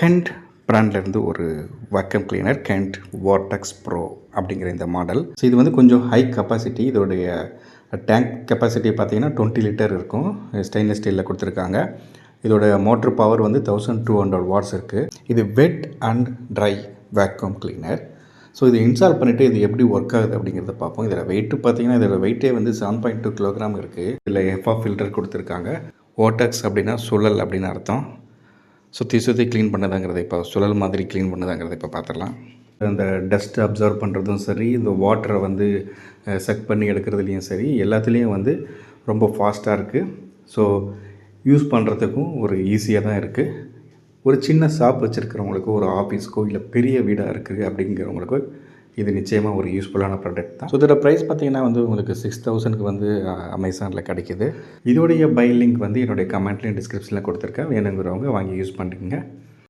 கெண்ட் பிராண்ட்லேருந்து ஒரு vacuum cleaner கெண்ட் vortex bro அப்படிங்கிற இந்த மாடல். ஸோ இது வந்து கொஞ்சம் ஹை கெப்பாசிட்டி. இதோடைய டேங்க் கெப்பாசிட்டி பார்த்தீங்கன்னா 20 லிட்டர் இருக்கும். ஸ்டெயின்லெஸ் ஸ்டீலில் கொடுத்துருக்காங்க. இதோட மோட்ரு பவர் வந்து 1200 வாட்ஸ் இருக்குது. இது வெட் and try vacuum cleaner. So இது இன்ஸ்டால் பண்ணிவிட்டு இது எப்படி ஒர்க் ஆகுது அப்படிங்கிறத பார்ப்போம். இதில் வெயிட்டு பார்த்தீங்கன்னா இதோட வெயிட்டே வந்து 7.2 கிலோகிராம் இருக்குது. இதில் எஃப்ஆ ஃபில்டர் கொடுத்துருக்காங்க. வார்டெக்ஸ் அப்படின்னா சுழல் அப்படின்னு அர்த்தம். சுற்றி க்ளீன் பண்ணதாங்கிறத இப்போ சுழல் மாதிரி க்ளீன் பண்ணதாங்கிறத இப்போ பார்த்துடலாம். அந்த டஸ்ட் அப்சர்வ் பண்ணுறதும் சரி, இந்த வாட்டரை வந்து செக் பண்ணி எடுக்கிறதுலையும் சரி, எல்லாத்துலேயும் வந்து ரொம்ப ஃபாஸ்ட்டாக இருக்குது. ஸோ யூஸ் பண்ணுறதுக்கும் ஒரு ஈஸியாக தான் இருக்குது. ஒரு சின்ன ஷாப் வச்சுருக்கிறவங்களுக்கு, ஒரு ஆஃபீஸ்க்கோ இல்லை பெரிய வீடாக இருக்குது அப்படிங்கிறவங்களுக்கு இது நிச்சயமாக ஒரு யூஸ்ஃபுல்லான ப்ராடக்ட் தான். ஸோ இதோட ப்ரைஸ் பார்த்திங்கன்னா வந்து உங்களுக்கு 6000க்கு வந்து அமேசானில் கிடைக்கிது. இதோடைய பை லிங்க் வந்து என்னுடைய கமெண்ட்லேயும் டிஸ்கிரிப்ஷனில் கொடுத்துருக்கேன். வேணுங்கிறவங்க வாங்கி யூஸ் பண்ணிக்கோங்க.